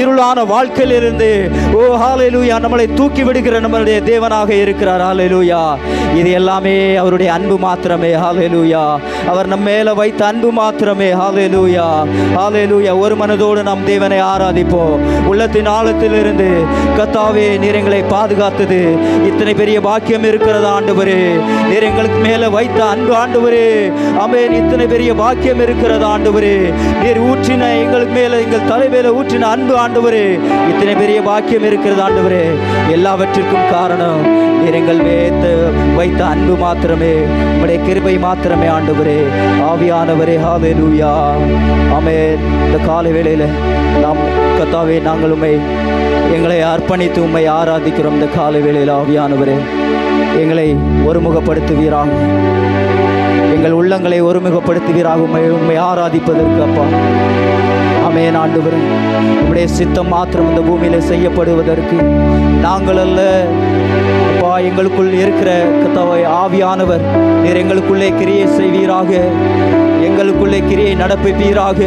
இருளான வாழ்க்கையிலிருந்து ஹல்லேலூயா நம்மளை தூக்கி விடுகிற நம்மளுடைய தேவனாக இருக்கிறார். ஹல்லேலூயா. இது எல்லாமே அவருடைய அன்பு மாத்திரமே. ஹல்லேலூயா. அவர் நம்ம மேல வைத்த அன்பு மாத்திரமே. ஹல்லேலூயா. ஹல்லேலூயா. ஒரு மனதோடு நாம் தேவனை ஆராதிப்போம். உள்ளத்தின் ஆழத்திலிருந்து கர்த்தாவே, நீர் எங்களை பாதுகாத்தது இத்தனை பெரிய பாக்கியம் இருக்கிறது ஆண்டவரே. நீர் எங்களுக்கு மேல வைத்த அன்பு ஆண்டவரே. ஆமென். இத்தனை பெரிய பாக்கியம் இருக்கிறது ஆண்டவரே. நீர் ஊற்றின எங்களுக்கு மேல, எங்கள் தலை மேல ஊற்றின அன்பு ஆண்டவரே, இத்தனை பெரிய பாக்கியம் இருக்கிறது ஆண்டவரே. எல்லாவற்றிற்கும் காரணம் நீர் எங்கள் மேல் வைத்த அன்பு மாத்திரமே, உம்முடைய கிருபை மாத்திரமே ஆண்டவரே. ஆவியானவரே, ஹல்லேலூயா. ஆமென். இந்த காலை வேளையில நாம் கர்த்தாவே, நாங்கள் உம்மை எங்களை அர்ப்பணித்து உம்மை ஆராதிக்கிறோம். இந்த காலை வேளையில் ஆவியானவரே, எங்களை ஒருமுகப்படுத்துவீராக, எங்கள் உள்ளங்களை ஒருமுகப்படுத்துவீராக உம்மை ஆராதிப்பதற்கு அப்பா. ஆமென் ஆண்டவரே. உம்முடைய சித்தம் மாத்திரம் இந்த பூமியில செய்யப்படுவதற்கு நாங்கள் அல்ல அப்பா, எங்களுக்குள் இருக்கிற கர்த்தாவே ஆவியானவர் நீர் எங்களுக்குள்ளே கிரியை செய்வீராக, எங்களுக்குள்ளே கிரியை நடப்பீராக,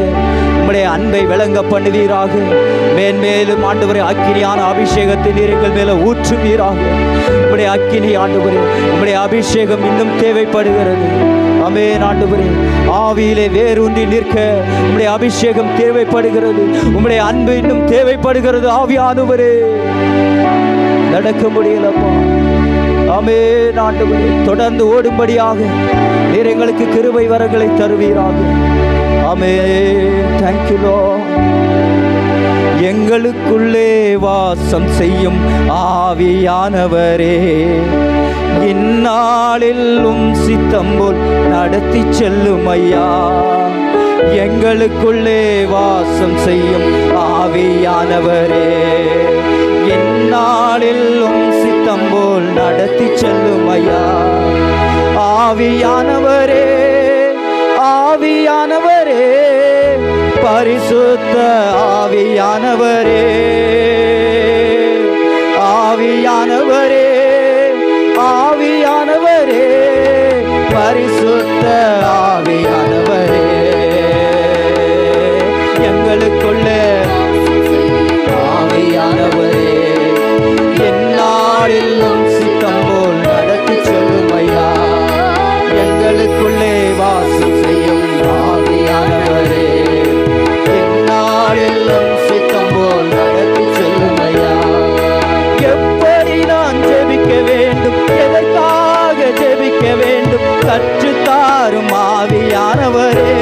உம்முடைய அன்பை விளங்க பண்ணுவீராக. மேன்மேலும் ஆண்டவரே, அக்கினியான அபிஷேகத்தை நீர் எங்கள் மேல ஊற்றுவீராக. உம்முடைய அக்கினி ஆண்டவரே, உம்முடைய அபிஷேகம் இன்னும் தேவைப்படுகிறது. ஆமென் ஆண்டவரே. ஆவியிலே வேரூன்றி நிற்க உம்முடைய அபிஷேகம் தேவைப்படுகிறது. உம்முடைய அன்பு இன்னும் தேவைப்படுகிறது. ஆவியானவரே, நடக்க முடியலப்பா. ஆமென் ஆண்டவரே. தொடர்ந்து ஓடும்படியாக நீர் எங்களுக்கு கிருபை வரங்களை தருவீராக. ஆமென். Thank you lord. எங்களுக்குள்ளே வாசம் செய்யும் ஆவியானவரே, இந்நாளிலும் சித்தம் போல் நடத்தி செல்லும் ஐயா. எங்களுக்குள்ளே வாசம் செய்யும் ஆவியானவரே, இந்நாளிலும் சித்தம் போல் நடத்தி செல்லும் ஐயா. ஆவியானவரே, ஆவியானவரே, பரிசுத்த ஆவியானவரே, ஆவியானவரே, ஆவியானவரே, பரிசுத்த ஆவியானவரே, எங்களுக்குள்ளே ஆவியானவரே, எந்நாளிலும் சித்தம் போல் நடத்தி செல்லும் ஐயா. எங்களுக்குள்ளே வாசம் செய்யும் ஆவியானவரே, எந்நாளிலும் சித்தம் போல் நடத்தி செல்லும் ஐயா. எப்படி நான் ஜெபிக்க வேண்டும், எதற்காக ஜெபிக்க வேண்டும், கற்றுத்தாரும் ஆவியானவரே.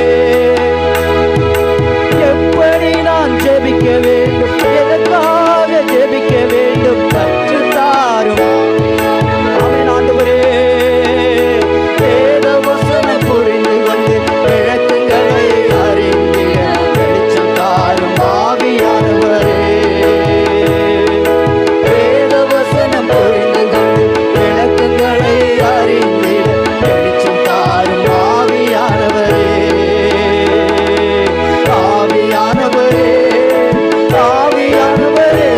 எப்படி நான் ஜெபிக்க வேண்டும், எதற்காக ஜெபிக்க வேண்டும், கற்றுத்தாரும். ஆமென் ஆண்டவரே. வேத வசனம் புரிந்து கொண்டு விளக்கங்களை அறிந்திட வெளிச்சம் தாரும் ஆவியானவரே. வேத வசனம் புரிந்து கொண்டு விளக்கங்களை அறிந்திட வெளிச்சம் தாரும் ஆவியானவரே. ஆவியானவரே, ஆவியானவரே,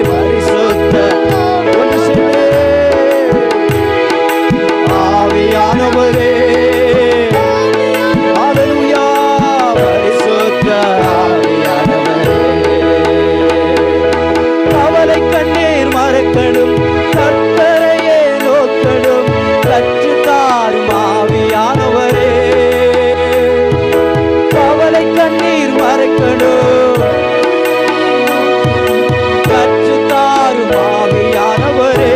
பரிசுத்த ஒன்று சேர்ந்து ஆவியானவரே, ஹல்லேலூயா, பரிசுத்த ஆவியானவரே. கவலை கண்ணீர் மறக்கணும், கர்த்தரையே நோக்கணும், கற்றுத்தாரும் ஆவியானவரே. கவலை கண்ணீர் மறக்கணும், கற்றுத்தாரும் ஆவியானவரே.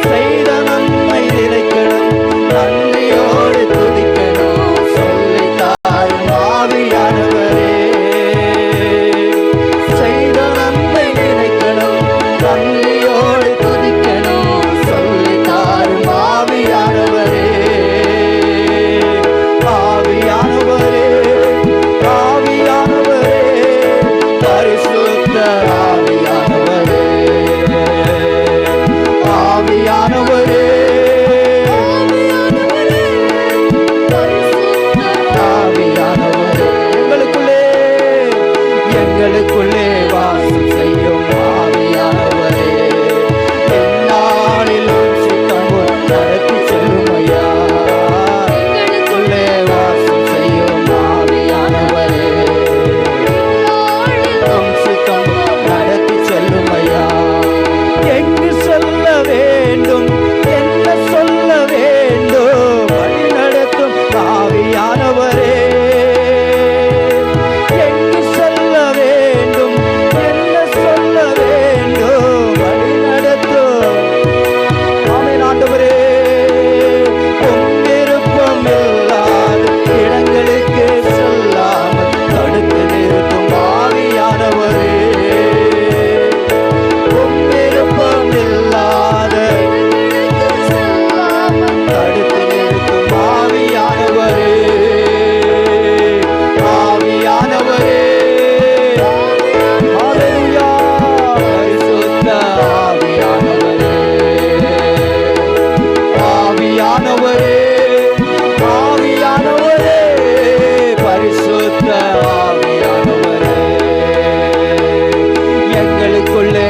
செய்த நன்மை நினைக்கணும், நன்றியோடு துதிக்கணும், சொல்லித்தாரும் ஆவியானவரே. செய்த நன்மை நினைக்கணும், நன்றியோடு துதிக்கணும், சொல்லித்தாரும் ஆவியானவரே. ஆவியானவரே, ஆவியானவரே, பரிசுத்த ஆவியானவரே, ஆவியானவரே, ஆவியானவரே, எங்களுக்குள்ளே, எங்களுக்குள்ளே வாசம் செய்யும் ஆவியானவரே, எந்நாளிலும் சித்தம் போல் நடத்தி செல்லும் ஐயா. எங்களுக்குள்ளே வாசம் செய்யும் ஆவியானவரே, எங்களுக்குள்ளே